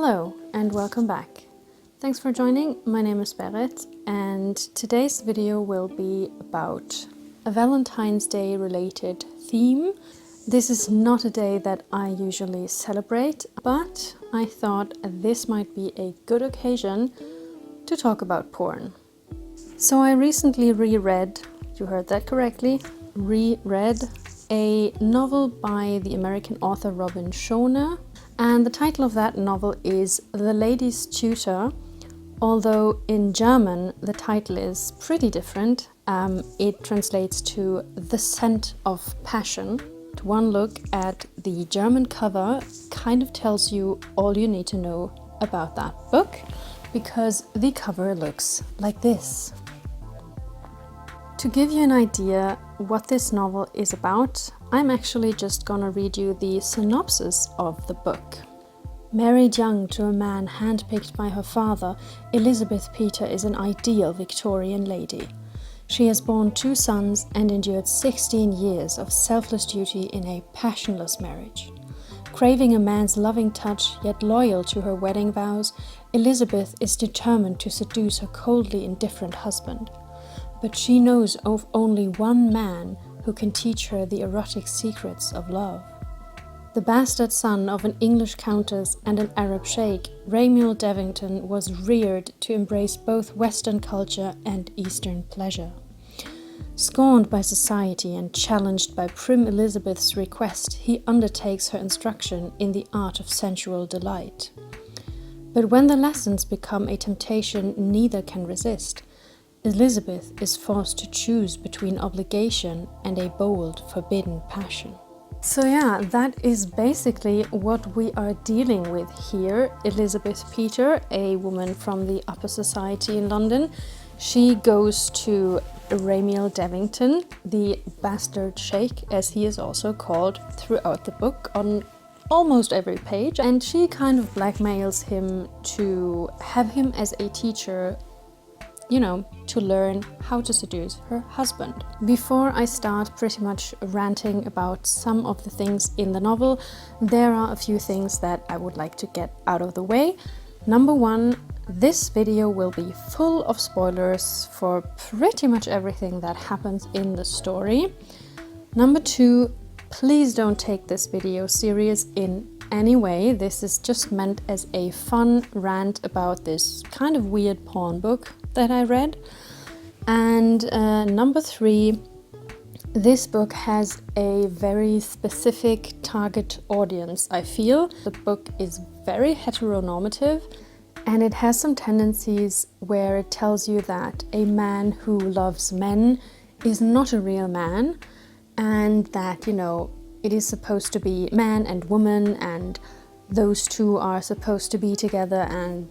Hello and welcome back. Thanks for joining. My name is Berit and today's video will be about a Valentine's Day related theme. This is not a day that I usually celebrate, but I thought this might be a good occasion to talk about porn. So I recently reread, you heard that correctly, reread a novel by the American author Robin Schone. And the title of that novel is The Lady's Tutor, although in German the title is pretty different. It translates to The Scent of Passion. One look at the German cover kind of tells you all you need to know about that book, because the cover looks like this. To give you an idea what this novel is about, I'm actually just gonna read you the synopsis of the book. Married young to a man handpicked by her father, Elizabeth Peter is an ideal Victorian lady. She has borne 2 sons and endured 16 years of selfless duty in a passionless marriage. Craving a man's loving touch, yet loyal to her wedding vows, Elizabeth is determined to seduce her coldly indifferent husband. But she knows of only one man who can teach her the erotic secrets of love. The bastard son of an English countess and an Arab sheikh, Ramble Devington was reared to embrace both Western culture and Eastern pleasure. Scorned by society and challenged by prim Elizabeth's request, he undertakes her instruction in the art of sensual delight. But when the lessons become a temptation neither can resist, Elizabeth is forced to choose between obligation and a bold, forbidden passion. So yeah, that is basically what we are dealing with here. Elizabeth Peter, a woman from the upper society in London, she goes to Ramble Devington, the bastard sheikh, as he is also called throughout the book on almost every page, and she kind of blackmails him to have him as a teacher, to learn how to seduce her husband. Before I start pretty much ranting about some of the things in the novel, there are a few things that I would like to get out of the way. Number 1, this video will be full of spoilers for pretty much everything that happens in the story. Number 2, please don't take this video serious in any way. This is just meant as a fun rant about this kind of weird porn book that I read. And number 3, this book has a very specific target audience, I feel. The book is very heteronormative and it has some tendencies where it tells you that a man who loves men is not a real man, and that, it is supposed to be man and woman and those two are supposed to be together and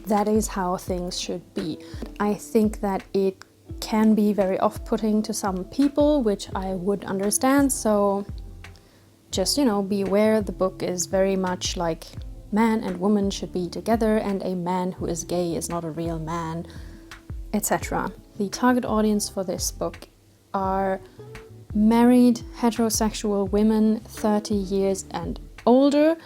that is how things should be. I think that it can be very off-putting to some people, which I would understand, so just, be aware the book is very much like man and woman should be together and a man who is gay is not a real man, etc. The target audience for this book are married heterosexual women 30 years and older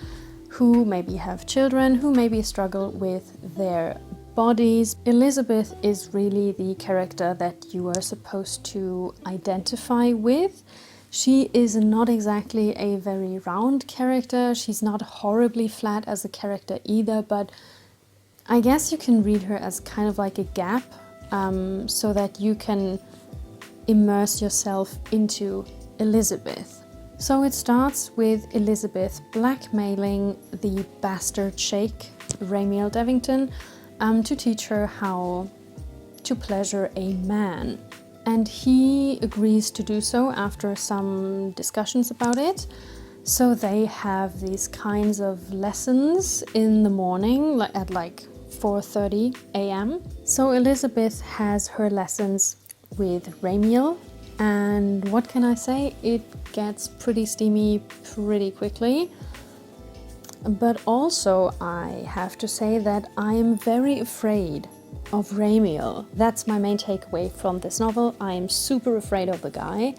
who maybe have children, who maybe struggle with their bodies. Elizabeth is really the character that you are supposed to identify with. She is not exactly a very round character. She's not horribly flat as a character either, but I guess you can read her as kind of like a gap, so that you can immerse yourself into Elizabeth. So it starts with Elizabeth blackmailing the bastard sheikh, Ramble Devington, to teach her how to pleasure a man. And he agrees to do so after some discussions about it. So they have these kinds of lessons in the morning at 4:30 a.m. So Elizabeth has her lessons with Ramble, and what can I say? It gets pretty steamy pretty quickly. But also I have to say that I am very afraid of Ramble. That's my main takeaway from this novel. I am super afraid of the guy.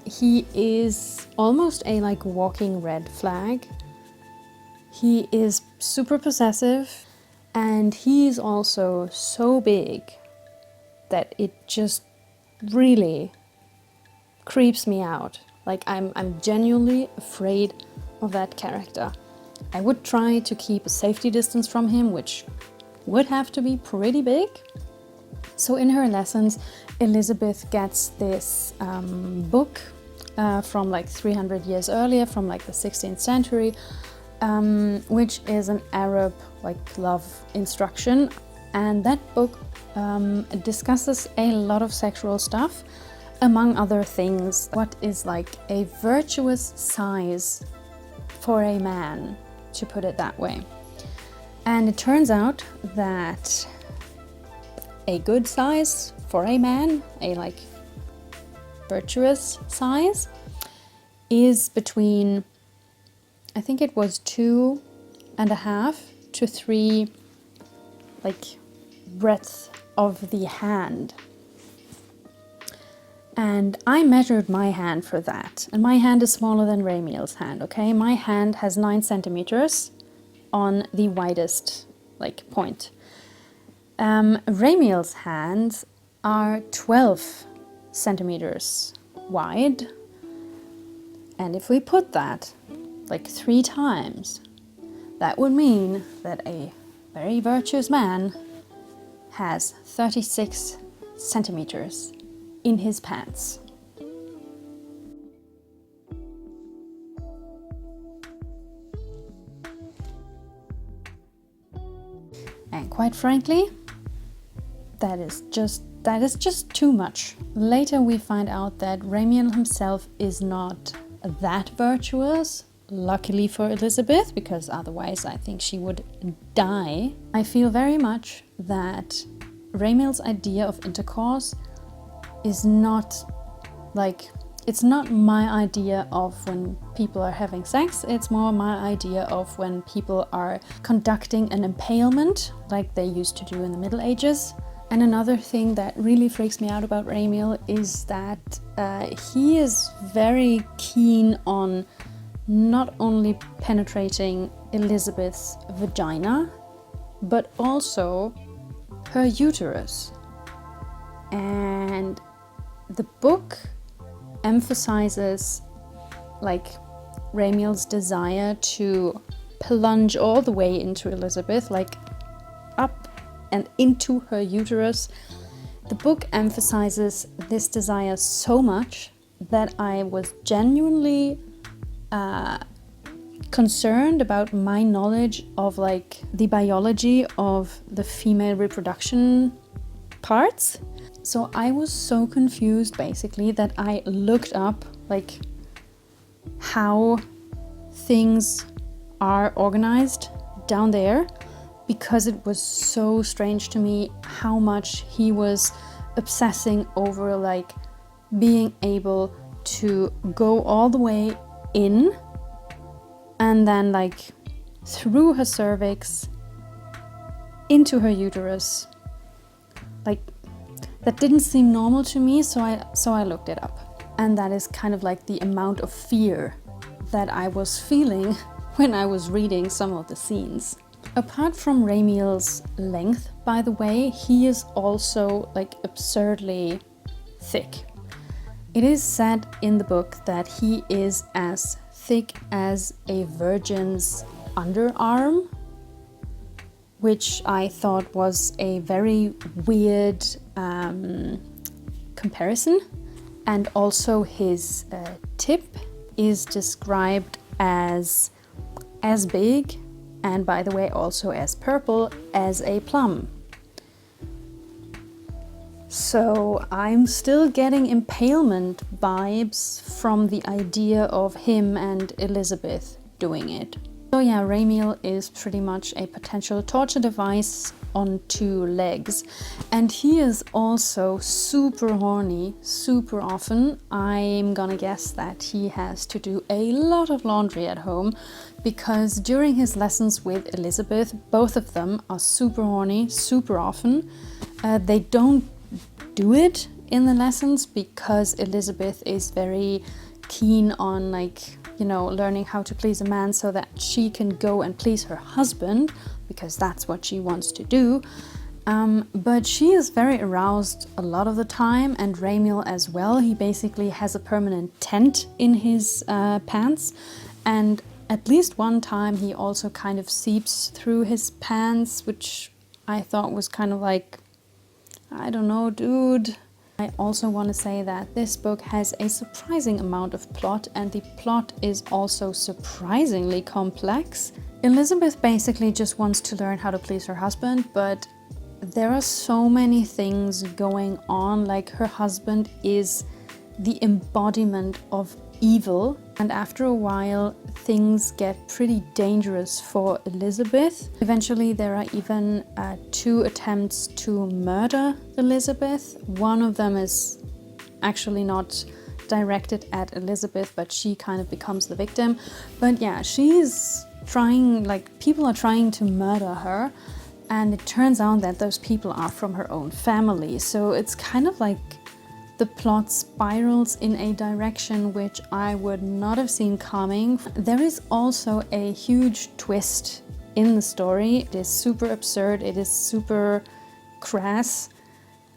He is almost a walking red flag. He is super possessive, and he's also so big that it just really creeps me out. Like I'm genuinely afraid of that character. I would try to keep a safety distance from him, which would have to be pretty big. So in her lessons, Elizabeth gets this book from like 300 years earlier, from like the 16th century, which is an Arab like love instruction. And that book discusses a lot of sexual stuff, among other things. What is like a virtuous size for a man, to put it that way. And it turns out that a good size for a man, a like virtuous size, is between, I think it was 2.5 to 3 like breadth of the hand. And I measured my hand for that, and my hand is smaller than Ramiel's hand, okay? My hand has 9 centimeters on the widest like point. Ramiel's hands are 12 centimeters wide, and if we put that like 3 times, that would mean that a very virtuous man has 36 centimeters in his pants. And quite frankly, that is just too much. Later we find out that Ramiel himself is not that virtuous, luckily for Elizabeth, because otherwise I think she would die. I feel very much that Ramiel's idea of intercourse is not like, it's not my idea of when people are having sex, it's more my idea of when people are conducting an impalement like they used to do in the Middle Ages. And another thing that really freaks me out about Ramiel is that he is very keen on not only penetrating Elizabeth's vagina, but also her uterus. And the book emphasizes like Ramiel's desire to plunge all the way into Elizabeth, like up and into her uterus. The book emphasizes this desire so much that I was genuinely concerned about my knowledge of like the biology of the female reproduction parts. So I was so confused basically that I looked up like how things are organized down there, because it was so strange to me how much he was obsessing over like being able to go all the way in and then like through her cervix into her uterus. Like that didn't seem normal to me, so I looked it up. And that is kind of like the amount of fear that I was feeling when I was reading some of the scenes. Apart from Ramiel's length, by the way, he is also like absurdly thick. It is said in the book that he is as thick as a virgin's underarm, which I thought was a very weird comparison. And also his tip is described as big, and by the way also as purple as a plum. So I'm still getting impalement vibes from the idea of him and Elizabeth doing it. So yeah, Ramiel is pretty much a potential torture device on 2 legs. And he is also super horny, super often. I'm gonna guess that he has to do a lot of laundry at home, because during his lessons with Elizabeth, both of them are super horny, super often. They don't do it in the lessons because Elizabeth is very keen on like you know, learning how to please a man so that she can go and please her husband, because that's what she wants to do. But she is very aroused a lot of the time, and Ramiel as well. He basically has a permanent tent in his pants, and at least one time he also kind of seeps through his pants, which I thought was kind of like, I don't know, dude. I also want to say that this book has a surprising amount of plot, and the plot is also surprisingly complex. Elizabeth basically just wants to learn how to please her husband, but there are so many things going on. Like, her husband is the embodiment of evil, and after a while things get pretty dangerous for Elizabeth. Eventually there are even 2 attempts to murder Elizabeth. One of them is actually not directed at Elizabeth, but she kind of becomes the victim. But yeah, she's trying, like, people are trying to murder her, and it turns out that those people are from her own family. So it's kind of like the plot spirals in a direction which I would not have seen coming. There is also a huge twist in the story. It is super absurd, it is super crass,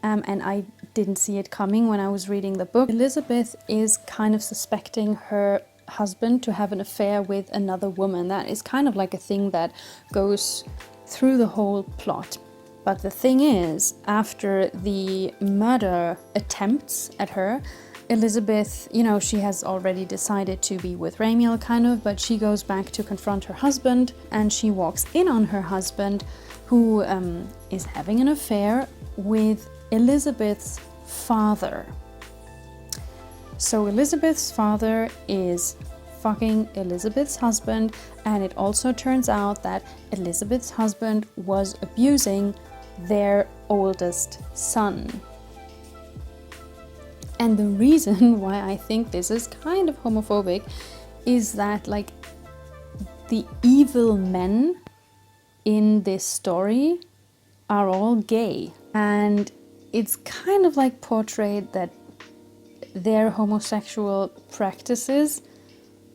and I didn't see it coming when I was reading the book. Elizabeth is kind of suspecting her husband to have an affair with another woman. That is kind of like a thing that goes through the whole plot. But the thing is, after the murder attempts at her, Elizabeth, you know, she has already decided to be with Ramiel kind of, but she goes back to confront her husband, and she walks in on her husband, who is having an affair with Elizabeth's father. So Elizabeth's father is fucking Elizabeth's husband, and it also turns out that Elizabeth's husband was abusing their oldest son. And the reason why I think this is kind of homophobic is that, like, the evil men in this story are all gay, and it's kind of like portrayed that their homosexual practices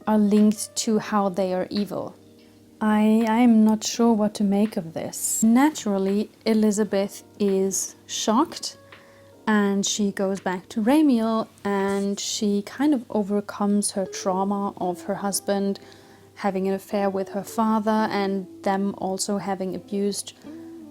are linked to how they are evil. I'm not sure what to make of this. Naturally, Elizabeth is shocked, and she goes back to Ramiel, and she kind of overcomes her trauma of her husband having an affair with her father and them also having abused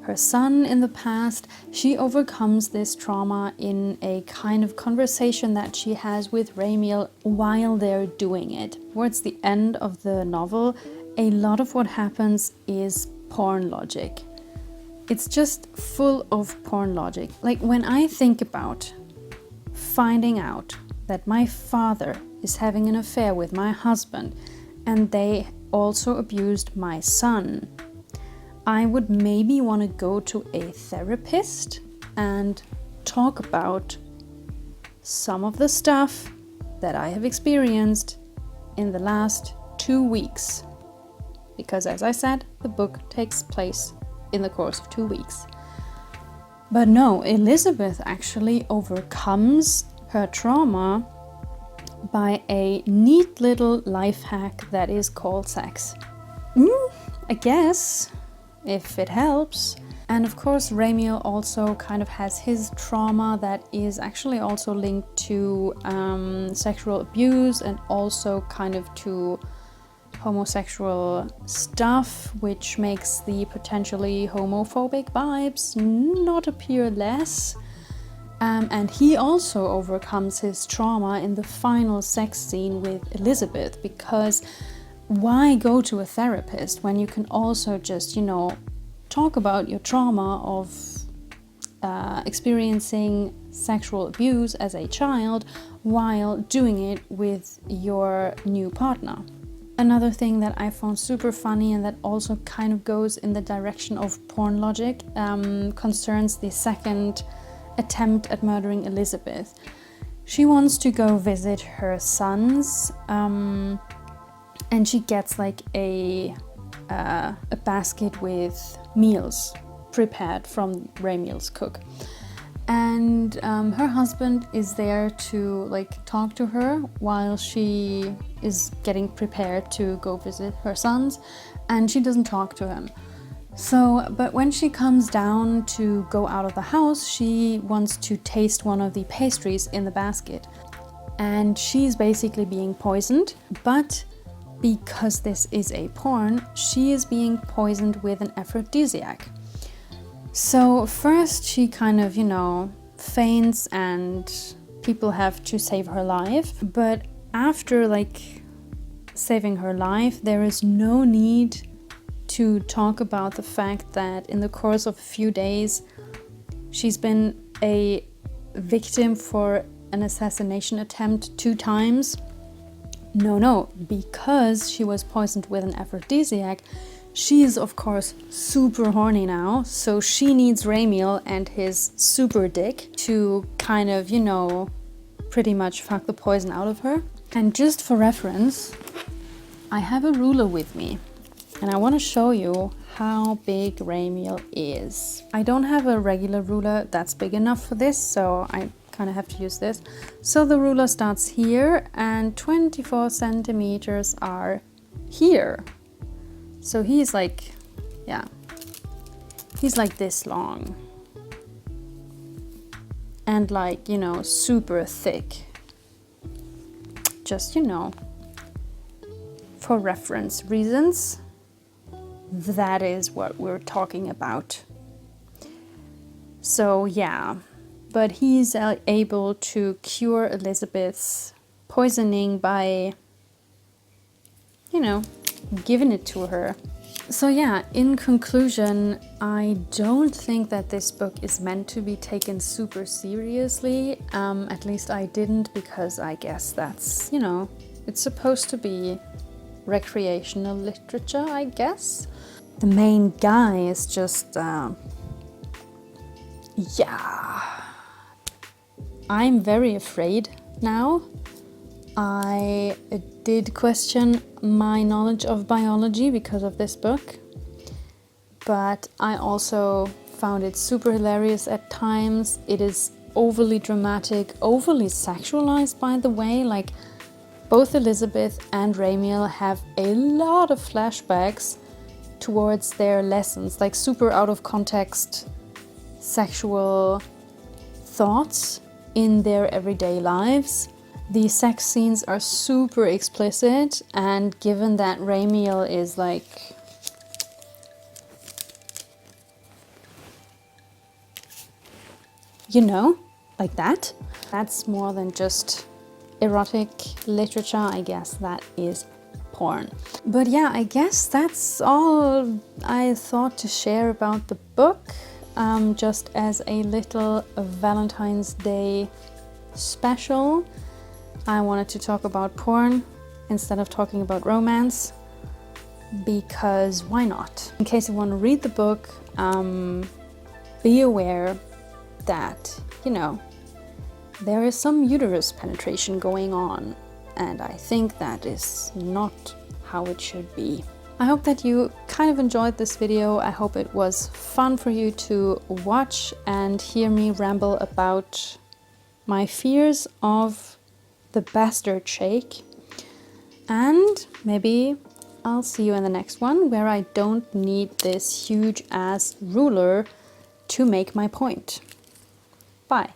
her son in the past. She overcomes this trauma in a kind of conversation that she has with Ramiel while they're doing it. Towards the end of the novel, a lot of what happens is porn logic. It's just full of porn logic. Like, when I think about finding out that my father is having an affair with my husband and they also abused my son, I would maybe want to go to a therapist and talk about some of the stuff that I have experienced in the last 2 weeks. Because, as I said, the book takes place in the course of 2 weeks. But no, Elizabeth actually overcomes her trauma by a neat little life hack that is called sex. I guess, if it helps. And of course, Ramiel also kind of has his trauma that is actually also linked to sexual abuse and also kind of to homosexual stuff, which makes the potentially homophobic vibes not appear less. And he also overcomes his trauma in the final sex scene with Elizabeth, because why go to a therapist when you can also just, you know, talk about your trauma of experiencing sexual abuse as a child while doing it with your new partner. Another thing that I found super funny and that also kind of goes in the direction of porn logic concerns the second attempt at murdering Elizabeth. She wants to go visit her sons, and she gets like a basket with meals prepared from Ramiel's cook. And her husband is there to like talk to her while she is getting prepared to go visit her sons, and she doesn't talk to him. So, but when she comes down to go out of the house, she wants to taste one of the pastries in the basket. And she's basically being poisoned, but because this is a porn, she is being poisoned with an aphrodisiac. So first she kind of, faints and people have to save her life. But after like saving her life, there is no need to talk about the fact that in the course of a few days, she's been a victim for an assassination attempt 2 times. No, because she was poisoned with an aphrodisiac, she is of course super horny now, so she needs Ramiel and his super dick to kind of, pretty much fuck the poison out of her. And just for reference, I have a ruler with me, and I want to show you how big Ramiel is. I don't have a regular ruler that's big enough for this, so I kind of have to use this. So the ruler starts here and 24 centimeters are here. So he's like, he's like this long. And like, super thick. Just, for reference reasons, that is what we're talking about. So yeah, but he's able to cure Elizabeth's poisoning by, giving it to her. So yeah, in conclusion, I don't think that this book is meant to be taken super seriously. At least I didn't, because I guess that's, it's supposed to be recreational literature, I guess. The main guy is just, I'm very afraid now. I did question my knowledge of biology because of this book, but I also found it super hilarious at times. It is overly dramatic, overly sexualized, by the way. Like, both Elizabeth and Ramiel have a lot of flashbacks towards their lessons, like super out of context sexual thoughts in their everyday lives. The sex scenes are super explicit, and given that Ramiel is like, like that, that's more than just erotic literature. I guess that is porn. But yeah, I guess that's all I thought to share about the book, just as a little Valentine's Day special. I wanted to talk about porn instead of talking about romance, because why not? In case you want to read the book, be aware that, there is some uterus penetration going on, and I think that is not how it should be. I hope that you kind of enjoyed this video. I hope it was fun for you to watch and hear me ramble about my fears of the bastard shake. And maybe I'll see you in the next one, where I don't need this huge ass ruler to make my point. Bye.